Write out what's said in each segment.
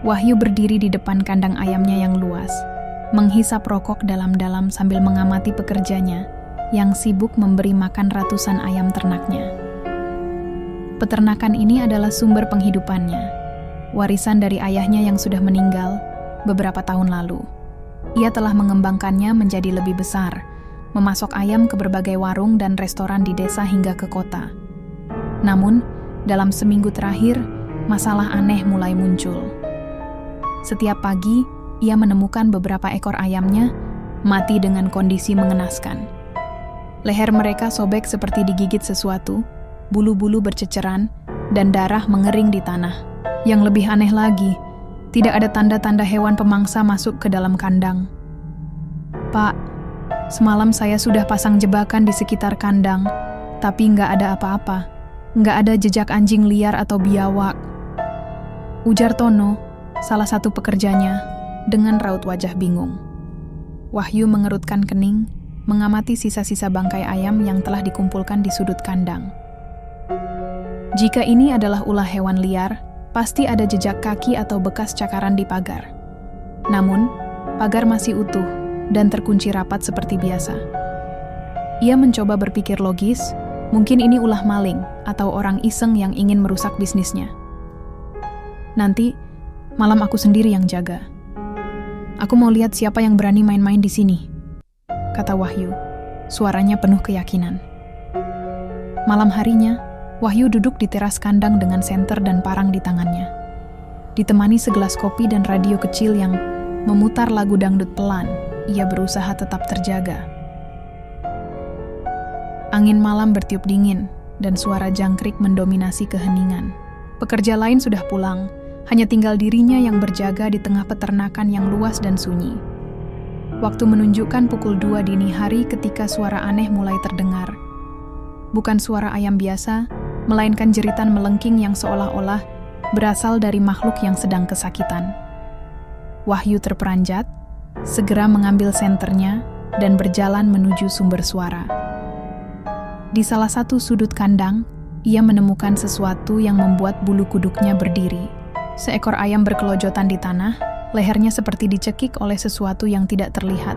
Wahyu berdiri di depan kandang ayamnya yang luas, menghisap rokok dalam-dalam sambil mengamati pekerjanya yang sibuk memberi makan ratusan ayam ternaknya. Peternakan ini adalah sumber penghidupannya, warisan dari ayahnya yang sudah meninggal beberapa tahun lalu. Ia telah mengembangkannya menjadi lebih besar, memasok ayam ke berbagai warung dan restoran di desa hingga ke kota. Namun, dalam seminggu terakhir, masalah aneh mulai muncul. Setiap pagi, ia menemukan beberapa ekor ayamnya mati dengan kondisi mengenaskan. Leher mereka sobek seperti digigit sesuatu, bulu-bulu berceceran, dan darah mengering di tanah. Yang lebih aneh lagi, tidak ada tanda-tanda hewan pemangsa masuk ke dalam kandang. "Pak, semalam saya sudah pasang jebakan di sekitar kandang, tapi nggak ada apa-apa. Nggak ada jejak anjing liar atau biawak," ujar Tono, salah satu pekerjanya, dengan raut wajah bingung. Wahyu mengerutkan kening, mengamati sisa-sisa bangkai ayam yang telah dikumpulkan di sudut kandang. Jika ini adalah ulah hewan liar, pasti ada jejak kaki atau bekas cakaran di pagar. Namun, pagar masih utuh dan terkunci rapat seperti biasa. Ia mencoba berpikir logis, mungkin ini ulah maling atau orang iseng yang ingin merusak bisnisnya. "Nanti, malam aku sendiri yang jaga. Aku mau lihat siapa yang berani main-main di sini," kata Wahyu, suaranya penuh keyakinan. Malam harinya, Wahyu duduk di teras kandang dengan senter dan parang di tangannya. Ditemani segelas kopi dan radio kecil yang memutar lagu dangdut pelan, ia berusaha tetap terjaga. Angin malam bertiup dingin, dan suara jangkrik mendominasi keheningan. Pekerja lain sudah pulang, hanya tinggal dirinya yang berjaga di tengah peternakan yang luas dan sunyi. Waktu menunjukkan pukul 2 dini hari ketika suara aneh mulai terdengar. Bukan suara ayam biasa, melainkan jeritan melengking yang seolah-olah berasal dari makhluk yang sedang kesakitan. Wahyu terperanjat, segera mengambil senternya dan berjalan menuju sumber suara. Di salah satu sudut kandang, ia menemukan sesuatu yang membuat bulu kuduknya berdiri. Seekor ayam berkelojotan di tanah, lehernya seperti dicekik oleh sesuatu yang tidak terlihat.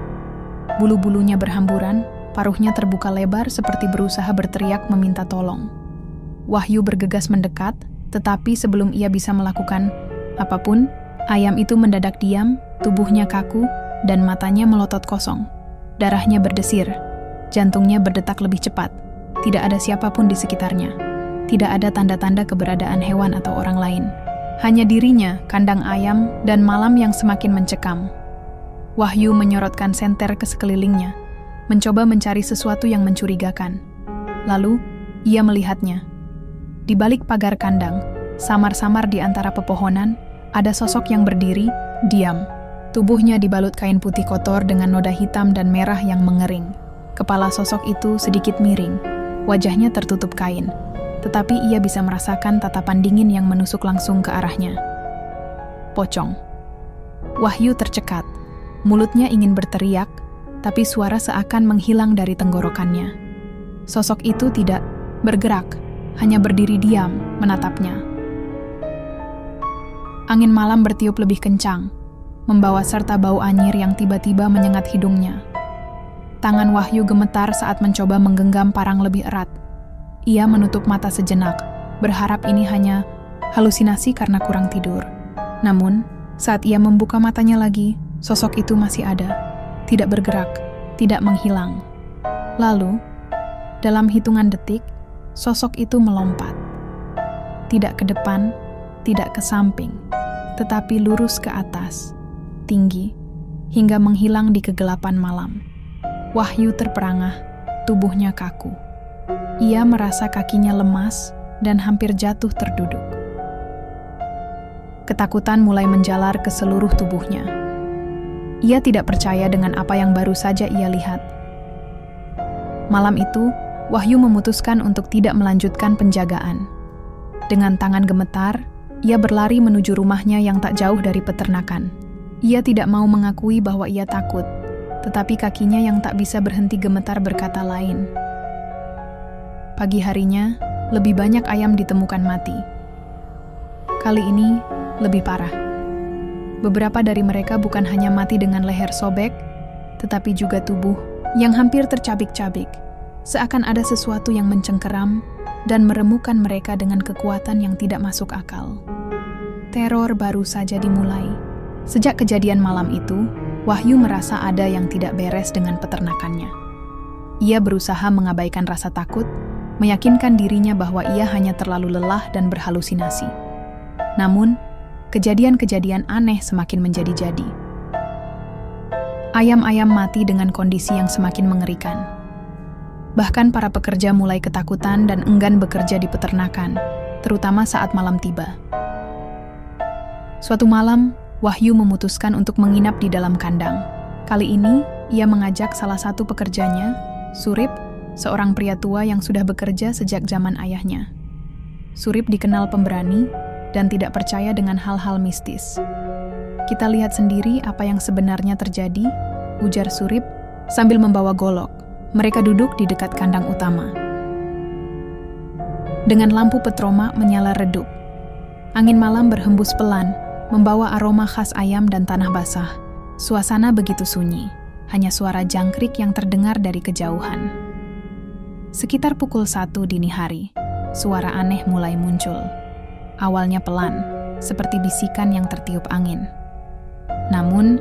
Bulu-bulunya berhamburan, paruhnya terbuka lebar seperti berusaha berteriak meminta tolong. Wahyu bergegas mendekat, tetapi sebelum ia bisa melakukan apapun, ayam itu mendadak diam, tubuhnya kaku, dan matanya melotot kosong. Darahnya berdesir, jantungnya berdetak lebih cepat. Tidak ada siapapun di sekitarnya. Tidak ada tanda-tanda keberadaan hewan atau orang lain. Hanya dirinya, kandang ayam, dan malam yang semakin mencekam. Wahyu menyorotkan senter ke sekelilingnya, mencoba mencari sesuatu yang mencurigakan. Lalu, ia melihatnya. Di balik pagar kandang, samar-samar di antara pepohonan, ada sosok yang berdiri, diam. Tubuhnya dibalut kain putih kotor dengan noda hitam dan merah yang mengering. Kepala sosok itu sedikit miring, wajahnya tertutup kain. Tetapi ia bisa merasakan tatapan dingin yang menusuk langsung ke arahnya. Pocong. Wahyu tercekat. Mulutnya ingin berteriak, tapi suara seakan menghilang dari tenggorokannya. Sosok itu tidak bergerak, hanya berdiri diam, menatapnya. Angin malam bertiup lebih kencang, membawa serta bau anyir yang tiba-tiba menyengat hidungnya. Tangan Wahyu gemetar saat mencoba menggenggam parang lebih erat. Ia menutup mata sejenak, berharap ini hanya halusinasi karena kurang tidur. Namun, saat ia membuka matanya lagi, sosok itu masih ada, tidak bergerak, tidak menghilang. Lalu, dalam hitungan detik, sosok itu melompat. Tidak ke depan, tidak ke samping, tetapi lurus ke atas, tinggi, hingga menghilang di kegelapan malam. Wahyu terperangah, tubuhnya kaku. Ia merasa kakinya lemas dan hampir jatuh terduduk. Ketakutan mulai menjalar ke seluruh tubuhnya. Ia tidak percaya dengan apa yang baru saja ia lihat. Malam itu, Wahyu memutuskan untuk tidak melanjutkan penjagaan. Dengan tangan gemetar, ia berlari menuju rumahnya yang tak jauh dari peternakan. Ia tidak mau mengakui bahwa ia takut, tetapi kakinya yang tak bisa berhenti gemetar berkata lain. Pagi harinya, lebih banyak ayam ditemukan mati. Kali ini, lebih parah. Beberapa dari mereka bukan hanya mati dengan leher sobek, tetapi juga tubuh yang hampir tercabik-cabik, seakan ada sesuatu yang mencengkeram dan meremukkan mereka dengan kekuatan yang tidak masuk akal. Teror baru saja dimulai. Sejak kejadian malam itu, Wahyu merasa ada yang tidak beres dengan peternakannya. Ia berusaha mengabaikan rasa takut, meyakinkan dirinya bahwa ia hanya terlalu lelah dan berhalusinasi. Namun, kejadian-kejadian aneh semakin menjadi-jadi. Ayam-ayam mati dengan kondisi yang semakin mengerikan. Bahkan para pekerja mulai ketakutan dan enggan bekerja di peternakan, terutama saat malam tiba. Suatu malam, Wahyu memutuskan untuk menginap di dalam kandang. Kali ini, ia mengajak salah satu pekerjanya, Surip, seorang pria tua yang sudah bekerja sejak zaman ayahnya. Surip dikenal pemberani dan tidak percaya dengan hal-hal mistis. "Kita lihat sendiri apa yang sebenarnya terjadi," ujar Surip sambil membawa golok. Mereka duduk di dekat kandang utama. Dengan lampu petroma menyala redup. Angin malam berhembus pelan, membawa aroma khas ayam dan tanah basah. Suasana begitu sunyi, hanya suara jangkrik yang terdengar dari kejauhan. Sekitar pukul 1 dini hari, suara aneh mulai muncul. Awalnya pelan, seperti bisikan yang tertiup angin. Namun,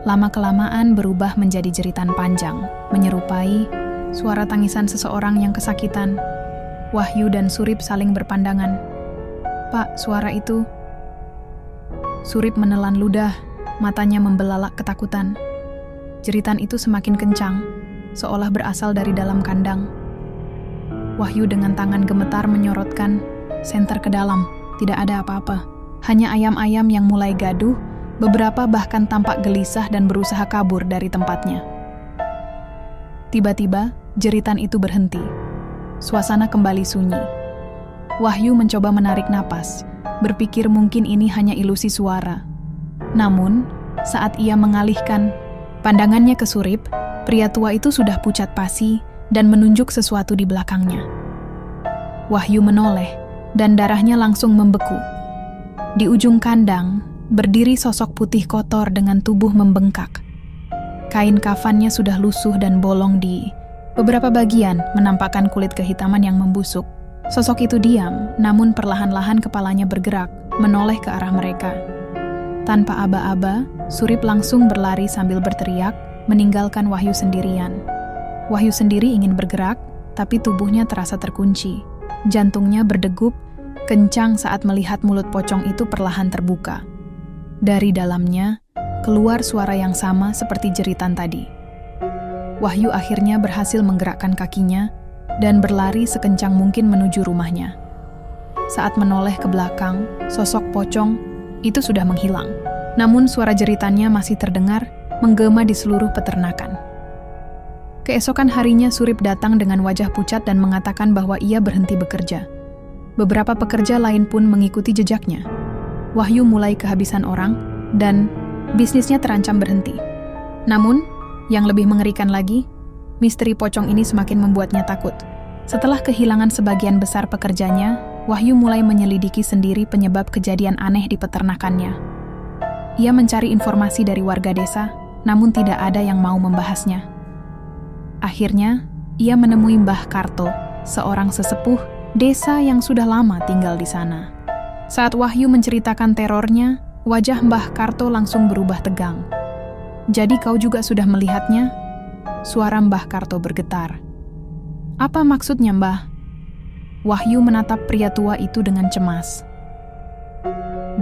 lama-kelamaan berubah menjadi jeritan panjang, menyerupai suara tangisan seseorang yang kesakitan. Wahyu dan Surip saling berpandangan. "Pak, suara itu..." Surip menelan ludah, matanya membelalak ketakutan. Jeritan itu semakin kencang, seolah berasal dari dalam kandang. Wahyu dengan tangan gemetar menyorotkan senter ke dalam. Tidak ada apa-apa. Hanya ayam-ayam yang mulai gaduh, beberapa bahkan tampak gelisah dan berusaha kabur dari tempatnya. Tiba-tiba, jeritan itu berhenti. Suasana kembali sunyi. Wahyu mencoba menarik napas, berpikir mungkin ini hanya ilusi suara. Namun, saat ia mengalihkan pandangannya ke Surip, pria tua itu sudah pucat pasi dan menunjuk sesuatu di belakangnya. Wahyu menoleh, dan darahnya langsung membeku. Di ujung kandang, berdiri sosok putih kotor dengan tubuh membengkak. Kain kafannya sudah lusuh dan bolong di beberapa bagian, menampakkan kulit kehitaman yang membusuk. Sosok itu diam, namun perlahan-lahan kepalanya bergerak, menoleh ke arah mereka. Tanpa aba-aba, Surip langsung berlari sambil berteriak, meninggalkan Wahyu sendirian. Wahyu sendiri ingin bergerak, tapi tubuhnya terasa terkunci. Jantungnya berdegup kencang saat melihat mulut pocong itu perlahan terbuka. Dari dalamnya, keluar suara yang sama seperti jeritan tadi. Wahyu akhirnya berhasil menggerakkan kakinya dan berlari sekencang mungkin menuju rumahnya. Saat menoleh ke belakang, sosok pocong itu sudah menghilang. Namun suara jeritannya masih terdengar menggema di seluruh peternakan. Keesokan harinya Surip datang dengan wajah pucat dan mengatakan bahwa ia berhenti bekerja. Beberapa pekerja lain pun mengikuti jejaknya. Wahyu mulai kehabisan orang dan bisnisnya terancam berhenti. Namun, yang lebih mengerikan lagi, misteri pocong ini semakin membuatnya takut. Setelah kehilangan sebagian besar pekerjanya, Wahyu mulai menyelidiki sendiri penyebab kejadian aneh di peternakannya. Ia mencari informasi dari warga desa, namun tidak ada yang mau membahasnya. Akhirnya, ia menemui Mbah Karto, seorang sesepuh desa yang sudah lama tinggal di sana. Saat Wahyu menceritakan terornya, wajah Mbah Karto langsung berubah tegang. "Jadi kau juga sudah melihatnya?" Suara Mbah Karto bergetar. "Apa maksudnya, Mbah?" Wahyu menatap pria tua itu dengan cemas.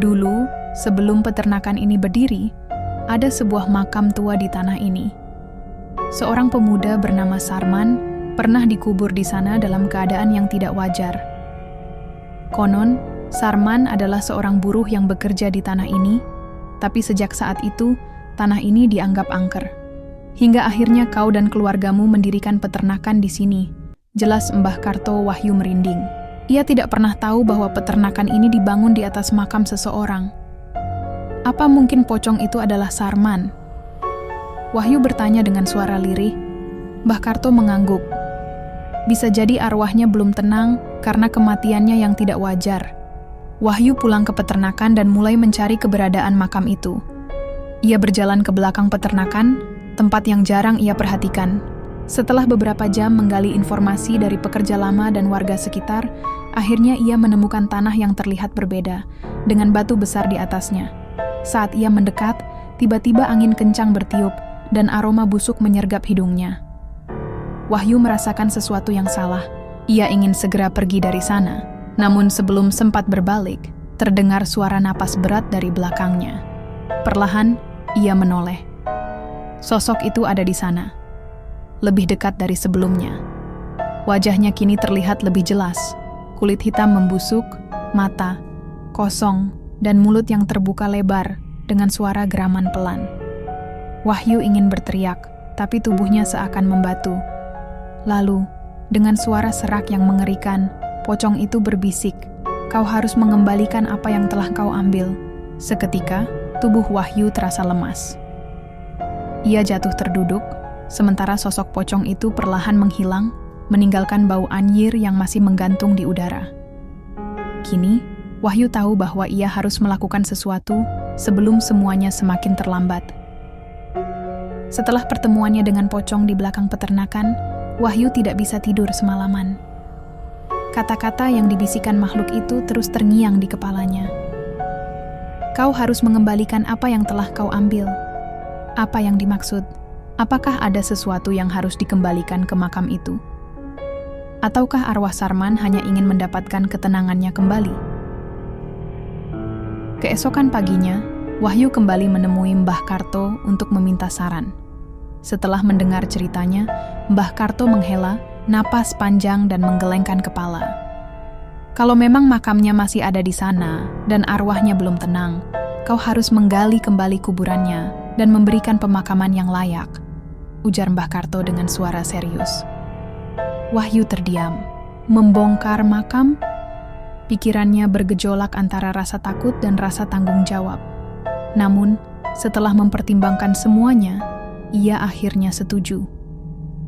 Dulu, sebelum peternakan ini berdiri, ada sebuah makam tua di tanah ini. Seorang pemuda bernama Sarman pernah dikubur di sana dalam keadaan yang tidak wajar. Konon, Sarman adalah seorang buruh yang bekerja di tanah ini, tapi sejak saat itu, tanah ini dianggap angker. Hingga akhirnya kau dan keluargamu mendirikan peternakan di sini. Jelas Mbah Karto Wahyu merinding. Ia tidak pernah tahu bahwa peternakan ini dibangun di atas makam seseorang. Apa mungkin pocong itu adalah Sarman? Wahyu bertanya dengan suara lirih. Mbah Karto mengangguk. Bisa jadi arwahnya belum tenang karena kematiannya yang tidak wajar. Wahyu pulang ke peternakan dan mulai mencari keberadaan makam itu. Ia berjalan ke belakang peternakan, tempat yang jarang ia perhatikan. Setelah beberapa jam menggali informasi dari pekerja lama dan warga sekitar, akhirnya ia menemukan tanah yang terlihat berbeda, dengan batu besar di atasnya. Saat ia mendekat, tiba-tiba angin kencang bertiup, dan aroma busuk menyergap hidungnya. Wahyu merasakan sesuatu yang salah. Ia ingin segera pergi dari sana, namun sebelum sempat berbalik, terdengar suara napas berat dari belakangnya. Perlahan, ia menoleh. Sosok itu ada di sana, lebih dekat dari sebelumnya. Wajahnya kini terlihat lebih jelas. Kulit hitam membusuk, mata kosong, dan mulut yang terbuka lebar dengan suara geraman pelan. Wahyu ingin berteriak, tapi tubuhnya seakan membatu. Lalu, dengan suara serak yang mengerikan, pocong itu berbisik, "Kau harus mengembalikan apa yang telah kau ambil." Seketika, tubuh Wahyu terasa lemas. Ia jatuh terduduk, sementara sosok pocong itu perlahan menghilang, meninggalkan bau anyir yang masih menggantung di udara. Kini, Wahyu tahu bahwa ia harus melakukan sesuatu sebelum semuanya semakin terlambat. Setelah pertemuannya dengan pocong di belakang peternakan, Wahyu tidak bisa tidur semalaman. Kata-kata yang dibisikkan makhluk itu terus terngiang di kepalanya. "Kau harus mengembalikan apa yang telah kau ambil." Apa yang dimaksud? Apakah ada sesuatu yang harus dikembalikan ke makam itu? Ataukah arwah Sarman hanya ingin mendapatkan ketenangannya kembali? Keesokan paginya, Wahyu kembali menemui Mbah Karto untuk meminta saran. Setelah mendengar ceritanya, Mbah Karto menghela napas panjang dan menggelengkan kepala. "Kalau memang makamnya masih ada di sana dan arwahnya belum tenang, kau harus menggali kembali kuburannya dan memberikan pemakaman yang layak," ujar Mbah Karto dengan suara serius. Wahyu terdiam. Membongkar makam? Pikirannya bergejolak antara rasa takut dan rasa tanggung jawab. Namun, setelah mempertimbangkan semuanya, ia akhirnya setuju.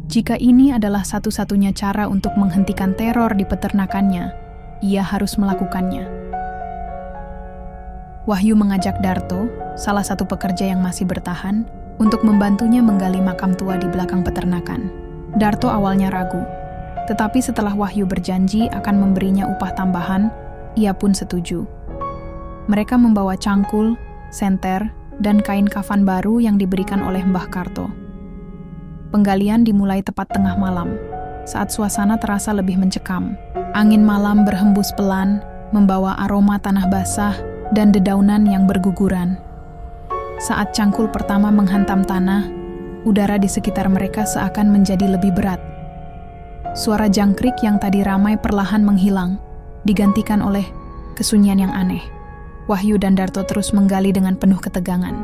Jika ini adalah satu-satunya cara untuk menghentikan teror di peternakannya, ia harus melakukannya. Wahyu mengajak Darto, salah satu pekerja yang masih bertahan, untuk membantunya menggali makam tua di belakang peternakan. Darto awalnya ragu, tetapi setelah Wahyu berjanji akan memberinya upah tambahan, ia pun setuju. Mereka membawa cangkul, senter, dan kain kafan baru yang diberikan oleh Mbah Karto. Penggalian dimulai tepat tengah malam, saat suasana terasa lebih mencekam. Angin malam berhembus pelan, membawa aroma tanah basah dan dedaunan yang berguguran. Saat cangkul pertama menghantam tanah, udara di sekitar mereka seakan menjadi lebih berat. Suara jangkrik yang tadi ramai perlahan menghilang, digantikan oleh kesunyian yang aneh. Wahyu dan Darto terus menggali dengan penuh ketegangan.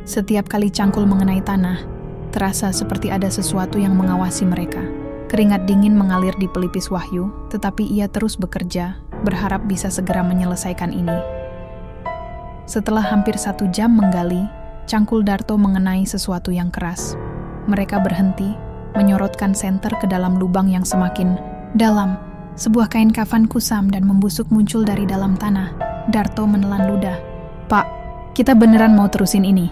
Setiap kali cangkul mengenai tanah, terasa seperti ada sesuatu yang mengawasi mereka. Keringat dingin mengalir di pelipis Wahyu, tetapi ia terus bekerja, berharap bisa segera menyelesaikan ini. Setelah hampir 1 jam menggali, cangkul Darto mengenai sesuatu yang keras. Mereka berhenti, menyorotkan senter ke dalam lubang yang semakin dalam. Sebuah kain kafan kusam dan membusuk muncul dari dalam tanah. Darto menelan ludah. "Pak, kita beneran mau terusin ini?"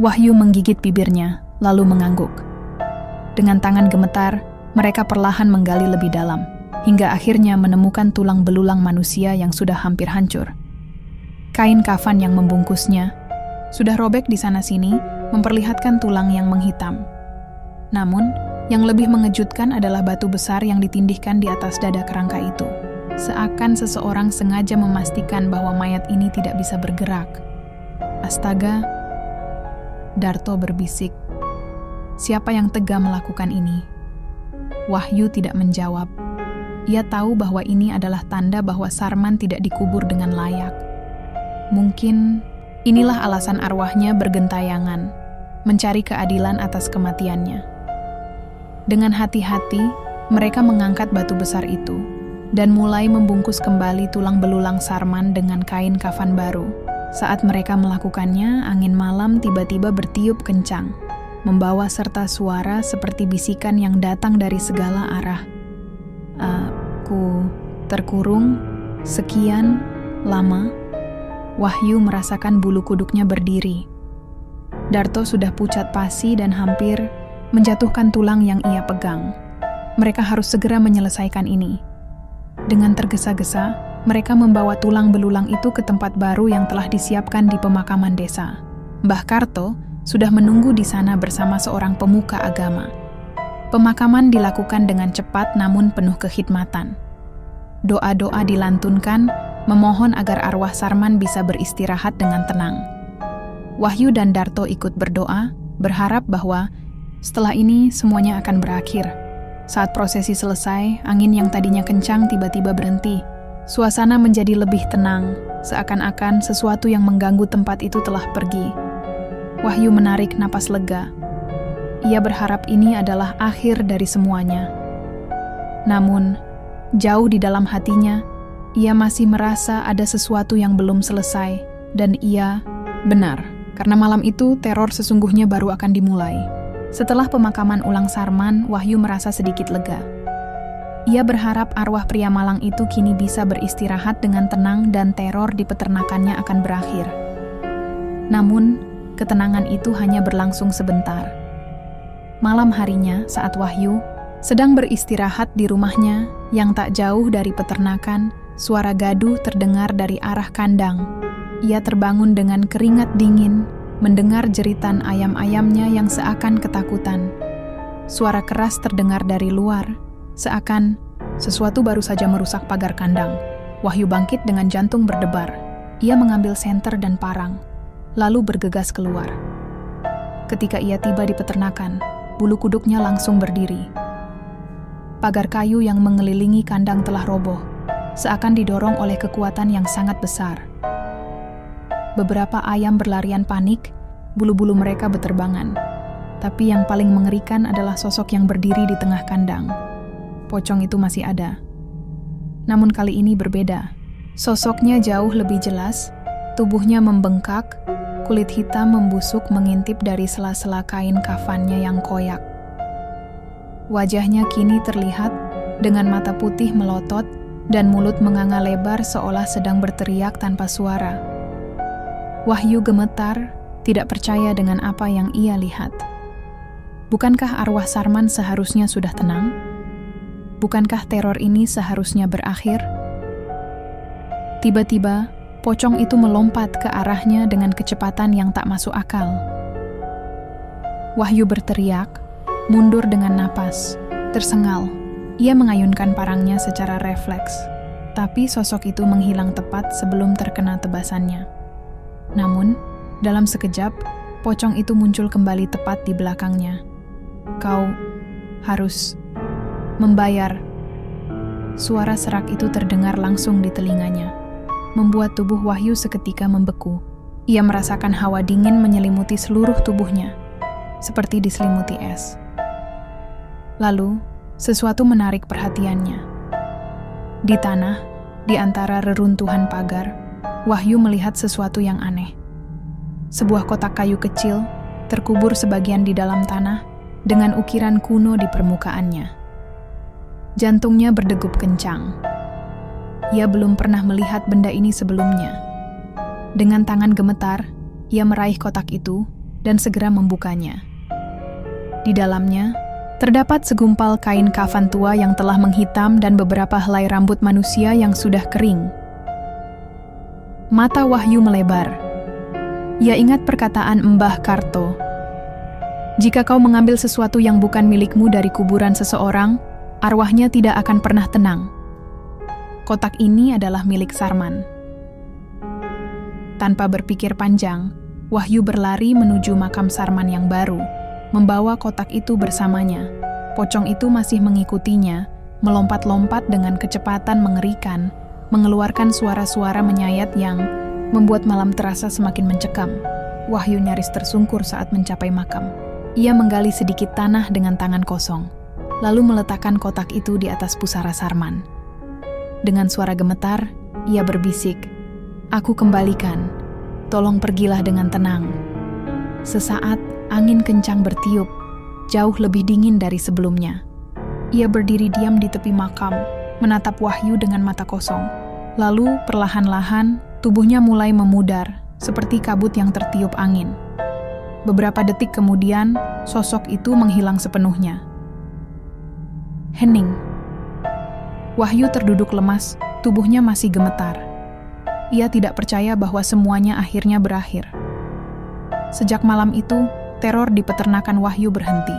Wahyu menggigit bibirnya, lalu mengangguk. Dengan tangan gemetar, mereka perlahan menggali lebih dalam, hingga akhirnya menemukan tulang belulang manusia yang sudah hampir hancur. Kain kafan yang membungkusnya sudah robek di sana-sini, memperlihatkan tulang yang menghitam. Namun, yang lebih mengejutkan adalah batu besar yang ditindihkan di atas dada kerangka itu. Seakan seseorang sengaja memastikan bahwa mayat ini tidak bisa bergerak. "Astaga," Darto berbisik. "Siapa yang tega melakukan ini?" Wahyu tidak menjawab. Ia tahu bahwa ini adalah tanda bahwa Sarman tidak dikubur dengan layak. Mungkin inilah alasan arwahnya bergentayangan, mencari keadilan atas kematiannya. Dengan hati-hati, mereka mengangkat batu besar itu dan mulai membungkus kembali tulang belulang Sarman dengan kain kafan baru. Saat mereka melakukannya, angin malam tiba-tiba bertiup kencang, membawa serta suara seperti bisikan yang datang dari segala arah. "Aku terkurung sekian lama, Wahyu merasakan bulu kuduknya berdiri. Darto sudah pucat pasi dan hampir menjatuhkan tulang yang ia pegang. Mereka harus segera menyelesaikan ini. Dengan tergesa-gesa, mereka membawa tulang belulang itu ke tempat baru yang telah disiapkan di pemakaman desa. Mbah Karto sudah menunggu di sana bersama seorang pemuka agama. Pemakaman dilakukan dengan cepat namun penuh kekhidmatan. Doa-doa dilantunkan, memohon agar arwah Sarman bisa beristirahat dengan tenang. Wahyu dan Darto ikut berdoa, berharap bahwa setelah ini semuanya akan berakhir. Saat prosesi selesai, angin yang tadinya kencang tiba-tiba berhenti. Suasana menjadi lebih tenang, seakan-akan sesuatu yang mengganggu tempat itu telah pergi. Wahyu menarik napas lega. Ia berharap ini adalah akhir dari semuanya. Namun, jauh di dalam hatinya, ia masih merasa ada sesuatu yang belum selesai, dan ia benar, karena malam itu teror sesungguhnya baru akan dimulai. Setelah pemakaman ulang Sarman, Wahyu merasa sedikit lega. Ia berharap arwah pria malang itu kini bisa beristirahat dengan tenang dan teror di peternakannya akan berakhir. Namun, ketenangan itu hanya berlangsung sebentar. Malam harinya, saat Wahyu sedang beristirahat di rumahnya yang tak jauh dari peternakan, suara gaduh terdengar dari arah kandang. Ia terbangun dengan keringat dingin, mendengar jeritan ayam-ayamnya yang seakan ketakutan. Suara keras terdengar dari luar, seakan sesuatu baru saja merusak pagar kandang. Wahyu bangkit dengan jantung berdebar. Ia mengambil senter dan parang, lalu bergegas keluar. Ketika ia tiba di peternakan, bulu kuduknya langsung berdiri. Pagar kayu yang mengelilingi kandang telah roboh, seakan didorong oleh kekuatan yang sangat besar. Beberapa ayam berlarian panik, bulu-bulu mereka beterbangan. Tapi yang paling mengerikan adalah sosok yang berdiri di tengah kandang. Pocong itu masih ada. Namun kali ini berbeda. Sosoknya jauh lebih jelas, tubuhnya membengkak, kulit hitam membusuk mengintip dari sela-sela kain kafannya yang koyak. Wajahnya kini terlihat dengan mata putih melotot dan mulut menganga lebar seolah sedang berteriak tanpa suara. Wahyu gemetar, tidak percaya dengan apa yang ia lihat. Bukankah arwah Sarman seharusnya sudah tenang? Bukankah teror ini seharusnya berakhir? Tiba-tiba, pocong itu melompat ke arahnya dengan kecepatan yang tak masuk akal. Wahyu berteriak, mundur dengan napas, tersengal. Ia mengayunkan parangnya secara refleks, tapi sosok itu menghilang tepat sebelum terkena tebasannya. Namun, dalam sekejap, pocong itu muncul kembali tepat di belakangnya. Kau harus membayar. Suara serak itu terdengar langsung di telinganya, membuat tubuh Wahyu seketika membeku. Ia merasakan hawa dingin menyelimuti seluruh tubuhnya, seperti diselimuti es. Lalu, sesuatu menarik perhatiannya. Di tanah, di antara reruntuhan pagar, Wahyu melihat sesuatu yang aneh. Sebuah kotak kayu kecil, terkubur sebagian di dalam tanah, dengan ukiran kuno di permukaannya. Jantungnya berdegup kencang. Ia belum pernah melihat benda ini sebelumnya. Dengan tangan gemetar, ia meraih kotak itu dan segera membukanya. Di dalamnya, terdapat segumpal kain kafan tua yang telah menghitam dan beberapa helai rambut manusia yang sudah kering. Mata Wahyu melebar. Ia ingat perkataan Mbah Karto. Jika kau mengambil sesuatu yang bukan milikmu dari kuburan seseorang, arwahnya tidak akan pernah tenang. Kotak ini adalah milik Sarman. Tanpa berpikir panjang, Wahyu berlari menuju makam Sarman yang baru, membawa kotak itu bersamanya. Pocong itu masih mengikutinya, melompat-lompat dengan kecepatan mengerikan, mengeluarkan suara-suara menyayat yang membuat malam terasa semakin mencekam. Wahyu nyaris tersungkur saat mencapai makam. Ia menggali sedikit tanah dengan tangan kosong, lalu meletakkan kotak itu di atas pusara Sarman. Dengan suara gemetar, ia berbisik, "Aku kembalikan, tolong pergilah dengan tenang." Sesaat, angin kencang bertiup, jauh lebih dingin dari sebelumnya. Ia berdiri diam di tepi makam, menatap Wahyu dengan mata kosong. Lalu, perlahan-lahan, Tubuhnya mulai memudar, seperti kabut yang tertiup angin. Beberapa detik kemudian, sosok itu menghilang sepenuhnya. Hening. Wahyu terduduk lemas, tubuhnya masih gemetar. Ia tidak percaya bahwa semuanya akhirnya berakhir. Sejak malam itu, teror di peternakan Wahyu berhenti.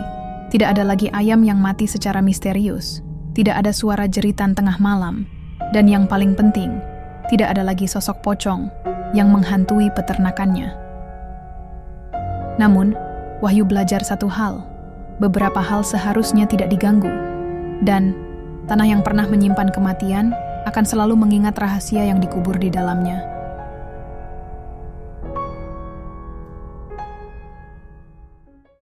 Tidak ada lagi ayam yang mati secara misterius. Tidak ada suara jeritan tengah malam. Dan yang paling penting, tidak ada lagi sosok pocong yang menghantui peternakannya. Namun, Wahyu belajar satu hal. Beberapa hal seharusnya tidak diganggu. Dan tanah yang pernah menyimpan kematian akan selalu mengingat rahasia yang dikubur di dalamnya.